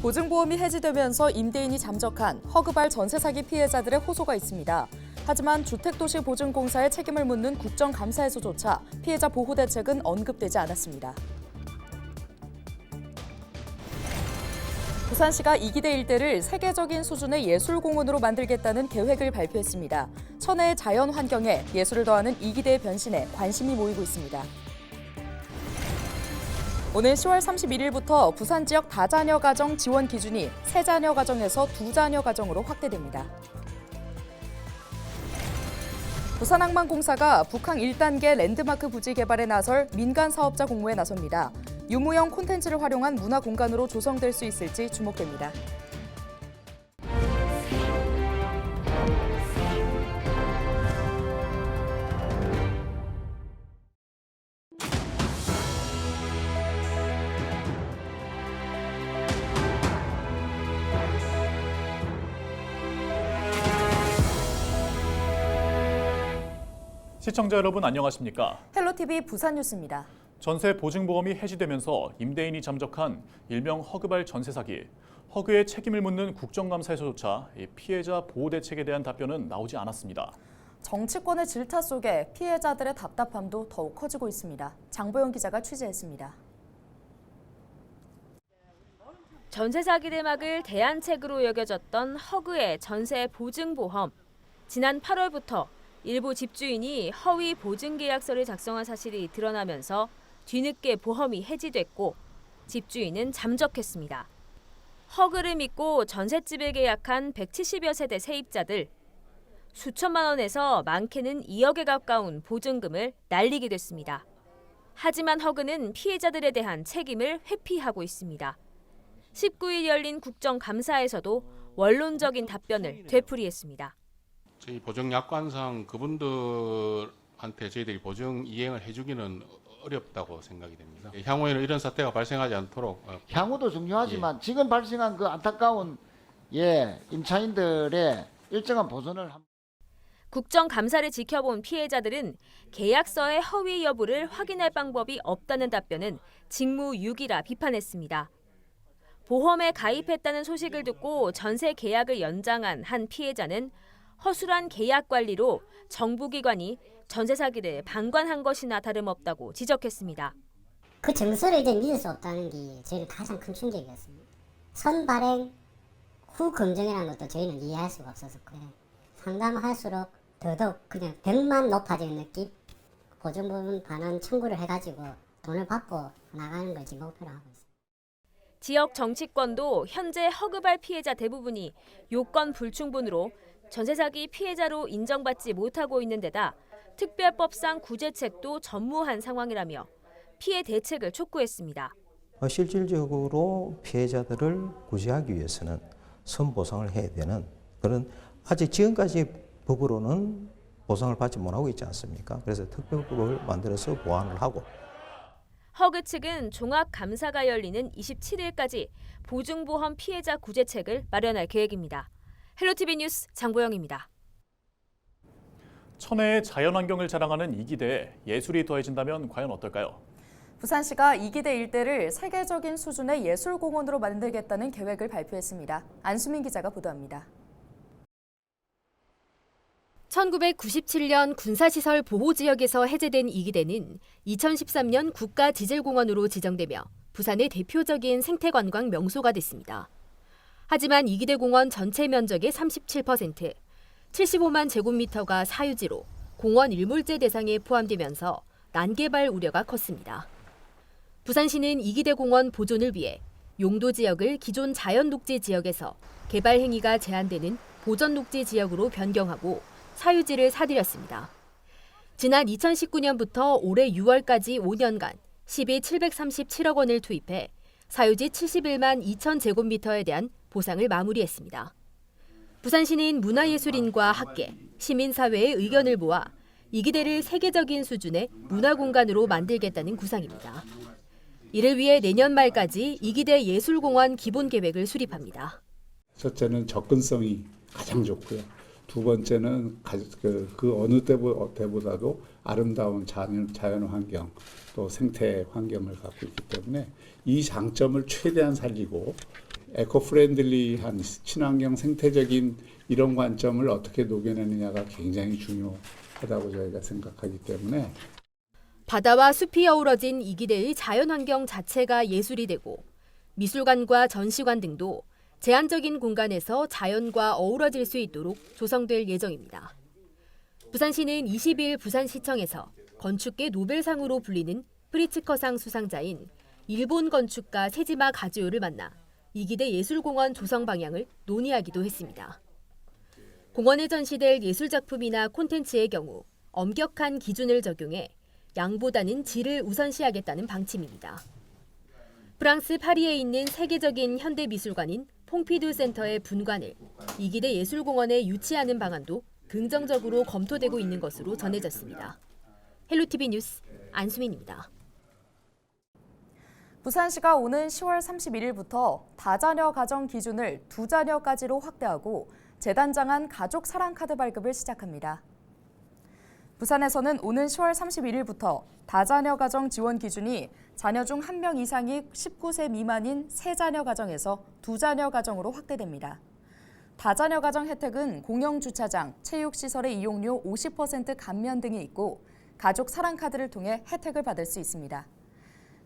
보증보험이 해지되면서 임대인이 잠적한 허그발 전세 사기 피해자들의 호소가 있습니다. 하지만 주택도시보증공사의 책임을 묻는 국정감사에서조차 피해자 보호 대책은 언급되지 않았습니다. 부산시가 이기대 일대를 세계적인 수준의 예술공원으로 만들겠다는 계획을 발표했습니다. 천혜의 자연 환경에 예술을 더하는 이기대의 변신에 관심이 모이고 있습니다. 오늘 10월 31일부터 부산 지역 다자녀 가정 지원 기준이 세자녀 가정에서 두자녀 가정으로 확대됩니다. 부산항만공사가 북항 1단계 랜드마크 부지 개발에 나설 민간 사업자 공모에 나섭니다. 유무형 콘텐츠를 활용한 문화 공간으로 조성될 수 있을지 주목됩니다. 시청자 여러분 안녕하십니까? 헬로티비 부산뉴스입니다. 전세 보증보험이 해지되면서 임대인이 잠적한 일명 허그발 전세 사기. 허그의 책임을 묻는 국정감사에서조차 피해자 보호 대책에 대한 답변은 나오지 않았습니다. 정치권의 질타 속에 피해자들의 답답함도 더욱 커지고 있습니다. 장보영 기자가 취재했습니다. 전세 사기 대막을 대안책으로 여겨졌던 허그의 전세 보증보험. 지난 8월부터 일부 집주인이 허위 보증계약서를 작성한 사실이 드러나면서 뒤늦게 보험이 해지됐고 집주인은 잠적했습니다. 허그를 믿고 전셋집을 계약한 170여 세대 세입자들. 수천만 원에서 많게는 2억에 가까운 보증금을 날리게 됐습니다. 하지만 허그는 피해자들에 대한 책임을 회피하고 있습니다. 19일 열린 국정감사에서도 원론적인 답변을 되풀이했습니다. 저희 보증약관상 그분들한테 저희들이 보증 이행을 해주기는 어렵다고 생각이 됩니다. 향후에는 이런 사태가 발생하지 않도록 향후도 중요하지만 지금 발생한 그 안타까운 임차인들의 일정한 보전을 국정감사를 지켜본 피해자들은 계약서의 허위 여부를 확인할 방법이 없다는 답변은 직무유기라 비판했습니다. 보험에 가입했다는 소식을 듣고 전세 계약을 연장한 한 피해자는 허술한 계약 관리로 정부기관이 전세 사기를 방관한 것이나 다름없다고 지적했습니다. 그 정서를 이제 믿을 수 없다는 게 저희는 가장 큰 충격이었습니다. 선발행 후 검증이라는 것도 저희는 이해할 수가 없어서 그래요. 상담할수록 더더욱 그냥 벽만 높아지는 느낌? 보증부분 반환 청구를 해가지고 돈을 받고 나가는 걸 지금 목표로 하고 있습니다. 지역 정치권도 현재 허그발 피해자 대부분이 요건 불충분으로 전세 사기 피해자로 인정받지 못하고 있는 데다 특별법상 구제책도 전무한 상황이라며 피해 대책을 촉구했습니다. 실질적으로 피해자들을 구제하기 위해서는 선보상을 해야 되는 그런 아직 지금까지 법으로는 보상을 받지 못하고 있지 않습니까? 그래서 특별법을 만들어서 보완을 하고. 허그 측은 종합감사가 열리는 27일까지 보증보험 피해자 구제책을 마련할 계획입니다. 헬로티비 뉴스 장보영입니다. 천혜의 자연환경을 자랑하는 이기대에 예술이 더해진다면 과연 어떨까요? 부산시가 이기대 일대를 세계적인 수준의 예술공원으로 만들겠다는 계획을 발표했습니다. 안수민 기자가 보도합니다. 1997년 군사시설 보호지역에서 해제된 이기대는 2013년 국가지질공원으로 지정되며 부산의 대표적인 생태관광 명소가 됐습니다. 하지만 이기대 공원 전체 면적의 37%, 75만 제곱미터가 사유지로 공원 일몰제 대상에 포함되면서 난개발 우려가 컸습니다. 부산시는 이기대 공원 보존을 위해 용도 지역을 기존 자연녹지 지역에서 개발 행위가 제한되는 보전녹지 지역으로 변경하고 사유지를 사들였습니다. 지난 2019년부터 올해 6월까지 5년간 시비 737억 원을 투입해 사유지 71만 2천 제곱미터에 대한 보상을 마무리했습니다. 부산시는 문화예술인과 학계, 시민사회의 의견을 모아 이기대를 세계적인 수준의 문화공간으로 만들겠다는 구상입니다. 이를 위해 내년 말까지 이기대 예술공원 기본계획을 수립합니다. 첫째는 접근성이 가장 좋고요. 두 번째는 그 어느 때보다도 아름다운 자연 환경 또 생태 환경을 갖고 있기 때문에 이 장점을 최대한 살리고 에코 프렌들리한 친환경 생태적인 이런 관점을 어떻게 녹여내느냐가 굉장히 중요하다고 저희가 생각하기 때문에 바다와 숲이 어우러진 이기대의 자연환경 자체가 예술이 되고 미술관과 전시관 등도 제한적인 공간에서 자연과 어우러질 수 있도록 조성될 예정입니다. 부산시는 22일 부산시청에서 건축계 노벨상으로 불리는 프리츠커상 수상자인 일본 건축가 세지마 가즈요를 만나 이기대 예술공원 조성 방향을 논의하기도 했습니다. 공원에 전시될 예술작품이나 콘텐츠의 경우 엄격한 기준을 적용해 양보다는 질을 우선시하겠다는 방침입니다. 프랑스 파리에 있는 세계적인 현대미술관인 퐁피두 센터의 분관을 이기대 예술공원에 유치하는 방안도 긍정적으로 검토되고 있는 것으로 전해졌습니다. 헬로티비 뉴스 안수민입니다. 부산시가 오는 10월 31일부터 다자녀 가정 기준을 2자녀까지로 확대하고 재단장한 가족 사랑 카드 발급을 시작합니다. 부산에서는 오는 10월 31일부터 다자녀 가정 지원 기준이 자녀 중 1명 이상이 19세 미만인 3자녀 가정에서 2자녀 가정으로 확대됩니다. 다자녀 가정 혜택은 공영주차장, 체육시설의 이용료 50% 감면 등이 있고 가족 사랑 카드를 통해 혜택을 받을 수 있습니다.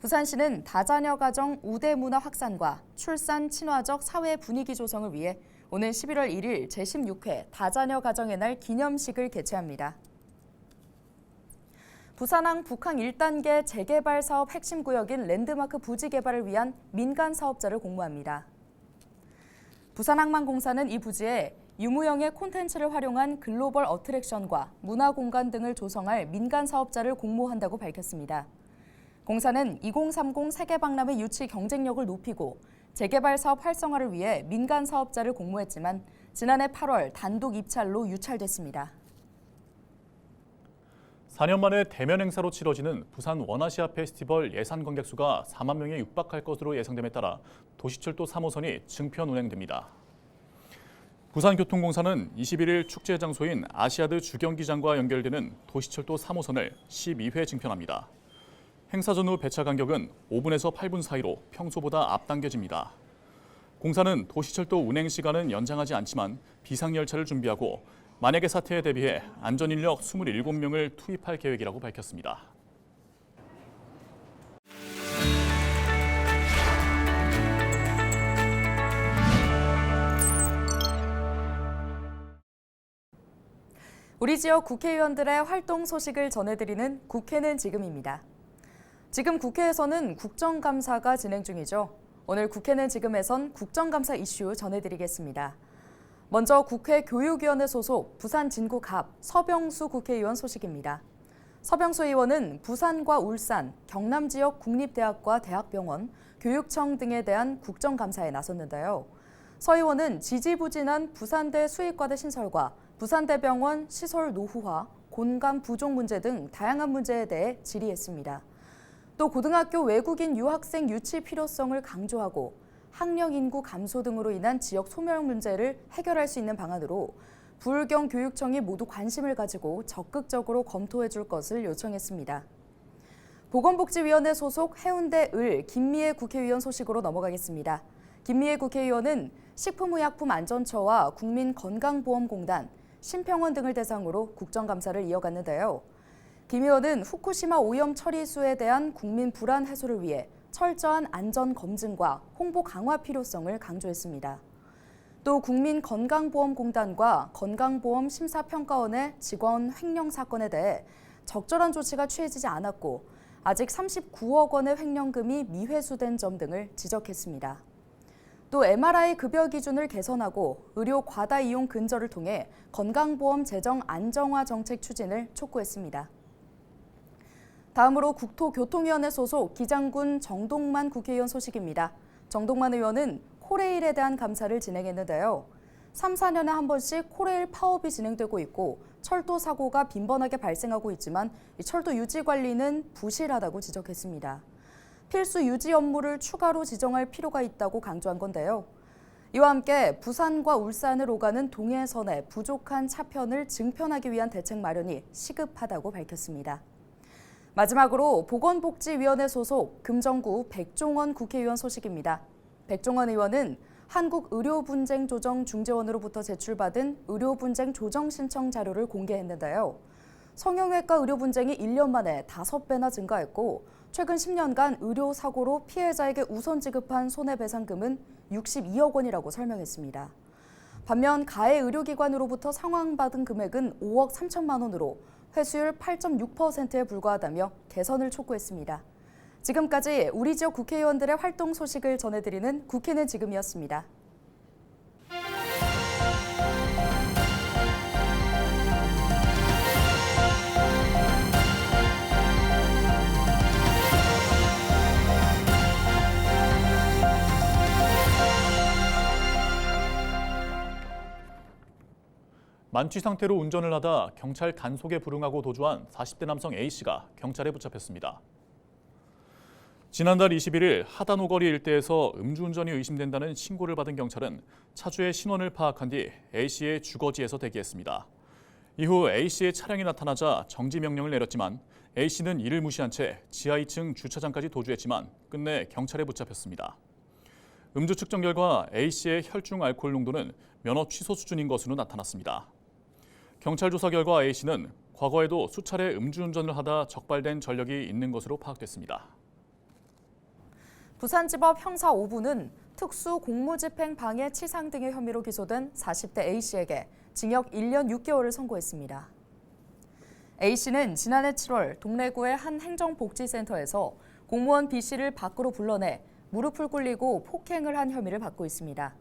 부산시는 다자녀 가정 우대 문화 확산과 출산 친화적 사회 분위기 조성을 위해 오는 11월 1일 제16회 다자녀 가정의 날 기념식을 개최합니다. 부산항 북항 1단계 재개발 사업 핵심 구역인 랜드마크 부지 개발을 위한 민간 사업자를 공모합니다. 부산항만공사는 이 부지에 유무형의 콘텐츠를 활용한 글로벌 어트랙션과 문화 공간 등을 조성할 민간 사업자를 공모한다고 밝혔습니다. 공사는 2030 세계박람회 유치 경쟁력을 높이고 재개발 사업 활성화를 위해 민간 사업자를 공모했지만 지난해 8월 단독 입찰로 유찰됐습니다. 4년 만에 대면 행사로 치러지는 부산 원아시아 페스티벌 예산 관객 수가 4만 명에 육박할 것으로 예상됨에 따라 도시철도 3호선이 증편 운행됩니다. 부산교통공사는 21일 축제 장소인 아시아드 주경기장과 연결되는 도시철도 3호선을 12회 증편합니다. 행사 전후 배차 간격은 5분에서 8분 사이로 평소보다 앞당겨집니다. 공사는 도시철도 운행 시간은 연장하지 않지만 비상열차를 준비하고 만약의 사태에 대비해 안전인력 27명을 투입할 계획이라고 밝혔습니다. 우리 지역 국회의원들의 활동 소식을 전해드리는 국회는 지금입니다. 지금 국회에서는 국정감사가 진행 중이죠. 오늘 국회는 지금에선 국정감사 이슈 전해드리겠습니다. 먼저 국회 교육위원회 소속 부산 진구갑 서병수 국회의원 소식입니다. 서병수 의원은 부산과 울산, 경남 지역 국립대학과 대학병원, 교육청 등에 대한 국정감사에 나섰는데요. 서 의원은 지지부진한 부산대 수의과대 신설과 부산대병원 시설 노후화, 곤감 부족 문제 등 다양한 문제에 대해 질의했습니다. 또 고등학교 외국인 유학생 유치 필요성을 강조하고 학령 인구 감소 등으로 인한 지역 소멸 문제를 해결할 수 있는 방안으로 부울경 교육청이 모두 관심을 가지고 적극적으로 검토해 줄 것을 요청했습니다. 보건복지위원회 소속 해운대 을 김미애 국회의원 소식으로 넘어가겠습니다. 김미애 국회의원은 식품의약품안전처와 국민건강보험공단, 심평원 등을 대상으로 국정감사를 이어갔는데요. 김 의원은 후쿠시마 오염 처리수에 대한 국민 불안 해소를 위해 철저한 안전 검증과 홍보 강화 필요성을 강조했습니다. 또 국민건강보험공단과 건강보험심사평가원의 직원 횡령 사건에 대해 적절한 조치가 취해지지 않았고 아직 39억 원의 횡령금이 미회수된 점 등을 지적했습니다. 또 MRI 급여 기준을 개선하고 의료 과다 이용 근절을 통해 건강보험 재정 안정화 정책 추진을 촉구했습니다. 다음으로 국토교통위원회 소속 기장군 정동만 국회의원 소식입니다. 정동만 의원은 코레일에 대한 감사를 진행했는데요. 3, 4년에 한 번씩 코레일 파업이 진행되고 있고 철도 사고가 빈번하게 발생하고 있지만 철도 유지 관리는 부실하다고 지적했습니다. 필수 유지 업무를 추가로 지정할 필요가 있다고 강조한 건데요. 이와 함께 부산과 울산을 오가는 동해선의 부족한 차편을 증편하기 위한 대책 마련이 시급하다고 밝혔습니다. 마지막으로 보건복지위원회 소속 금정구 백종원 국회의원 소식입니다. 백종원 의원은 한국의료분쟁조정중재원으로부터 제출받은 의료분쟁조정 신청 자료를 공개했는데요. 성형외과 의료 분쟁이 1년 만에 5배나 증가했고 최근 10년간 의료사고로 피해자에게 우선 지급한 손해배상금은 62억 원이라고 설명했습니다. 반면 가해 의료기관으로부터 상환받은 금액은 5억 3천만 원으로 회수율 8.6%에 불과하다며 개선을 촉구했습니다. 지금까지 우리 지역 국회의원들의 활동 소식을 전해드리는 국회는 지금이었습니다. 만취 상태로 운전을 하다 경찰 단속에 불응하고 도주한 40대 남성 A씨가 경찰에 붙잡혔습니다. 지난달 21일 하단오거리 일대에서 음주운전이 의심된다는 신고를 받은 경찰은 차주의 신원을 파악한 뒤 A씨의 주거지에서 대기했습니다. 이후 A씨의 차량이 나타나자 정지 명령을 내렸지만 A씨는 이를 무시한 채 지하 2층 주차장까지 도주했지만 끝내 경찰에 붙잡혔습니다. 음주 측정 결과 A씨의 혈중 알코올 농도는 면허 취소 수준인 것으로 나타났습니다. 경찰 조사 결과 A씨는 과거에도 수차례 음주운전을 하다 적발된 전력이 있는 것으로 파악됐습니다. 부산지법 형사 5부는 특수 공무집행 방해 치상 등의 혐의로 기소된 40대 A씨에게 징역 1년 6개월을 선고했습니다. A씨는 지난해 7월 동래구의 한 행정복지센터에서 공무원 B씨를 밖으로 불러내 무릎을 꿇리고 폭행을 한 혐의를 받고 있습니다.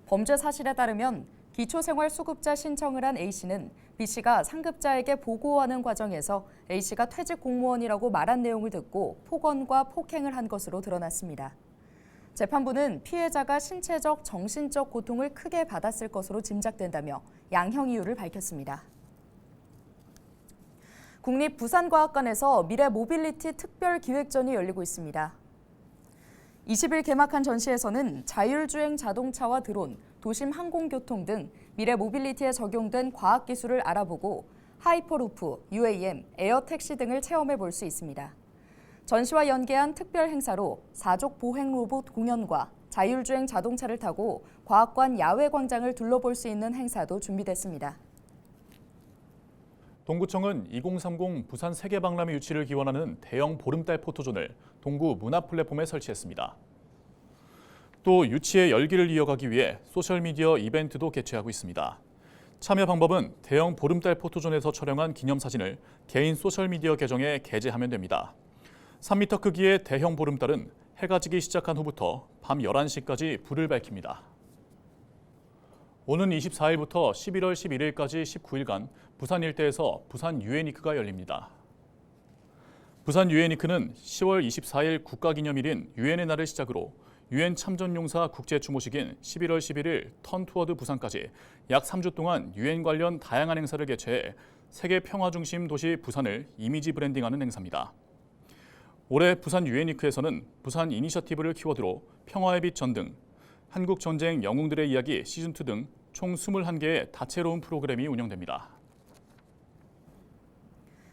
범죄 사실에 따르면 기초생활수급자 신청을 한 A씨는 B씨가 상급자에게 보고하는 과정에서 A씨가 퇴직 공무원이라고 말한 내용을 듣고 폭언과 폭행을 한 것으로 드러났습니다. 재판부는 피해자가 신체적, 정신적 고통을 크게 받았을 것으로 짐작된다며 양형 이유를 밝혔습니다. 국립부산과학관에서 미래모빌리티 특별기획전이 열리고 있습니다. 20일 개막한 전시에서는 자율주행 자동차와 드론, 도심 항공교통 등 미래 모빌리티에 적용된 과학기술을 알아보고 하이퍼루프, UAM, 에어택시 등을 체험해 볼 수 있습니다. 전시와 연계한 특별 행사로 사족 보행 로봇 공연과 자율주행 자동차를 타고 과학관 야외 광장을 둘러볼 수 있는 행사도 준비됐습니다. 동구청은 2030 부산 세계박람회 유치를 기원하는 대형 보름달 포토존을 동구 문화 플랫폼에 설치했습니다. 또 유치의 열기를 이어가기 위해 소셜미디어 이벤트도 개최하고 있습니다. 참여 방법은 대형 보름달 포토존에서 촬영한 기념사진을 개인 소셜미디어 계정에 게재하면 됩니다. 3m 크기의 대형 보름달은 해가 지기 시작한 후부터 밤 11시까지 불을 밝힙니다. 오는 24일부터 11월 11일까지 19일간 부산 일대에서 부산 유엔위크가 열립니다. 부산 유엔위크는 10월 24일 국가기념일인 유엔의 날을 시작으로 유엔 참전용사 국제추모식인 11월 11일 턴투어드 부산까지 약 3주 동안 유엔 관련 다양한 행사를 개최해 세계 평화 중심 도시 부산을 이미지 브랜딩하는 행사입니다. 올해 부산 유엔위크에서는 부산 이니셔티브를 키워드로 평화의 빛 전등, 한국 전쟁 영웅들의 이야기 시즌2 등 총 21개의 다채로운 프로그램이 운영됩니다.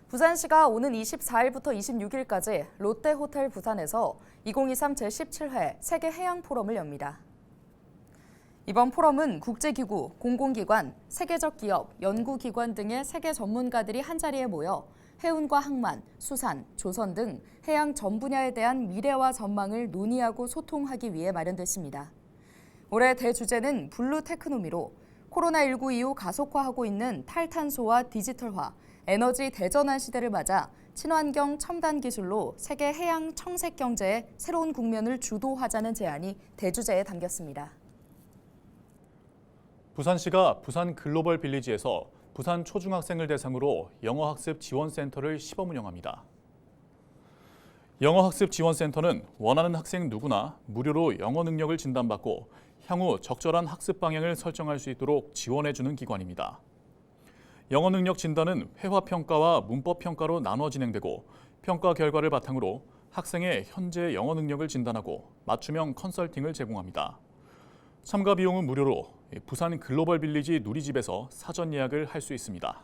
부산시가 오는 24일부터 26일까지 롯데호텔 부산에서 2023 제17회 세계해양포럼을 엽니다. 이번 포럼은 국제기구, 공공기관, 세계적 기업, 연구기관 등의 세계 전문가들이 한자리에 모여 해운과 항만, 수산, 조선 등 해양 전 분야에 대한 미래와 전망을 논의하고 소통하기 위해 마련됐습니다. 올해 대주제는 블루 테크노미로 코로나19 이후 가속화하고 있는 탈탄소와 디지털화, 에너지 대전환 시대를 맞아 친환경 첨단 기술로 세계 해양 청색 경제의 새로운 국면을 주도하자는 제안이 대주제에 담겼습니다. 부산시가 부산 글로벌 빌리지에서 부산 초중학생을 대상으로 영어학습 지원센터를 시범 운영합니다. 영어학습 지원센터는 원하는 학생 누구나 무료로 영어 능력을 진단받고 향후 적절한 학습 방향을 설정할 수 있도록 지원해주는 기관입니다. 영어 능력 진단은 회화평가와 문법평가로 나눠 진행되고 평가 결과를 바탕으로 학생의 현재 영어 능력을 진단하고 맞춤형 컨설팅을 제공합니다. 참가 비용은 무료로 부산 글로벌 빌리지 누리집에서 사전 예약을 할 수 있습니다.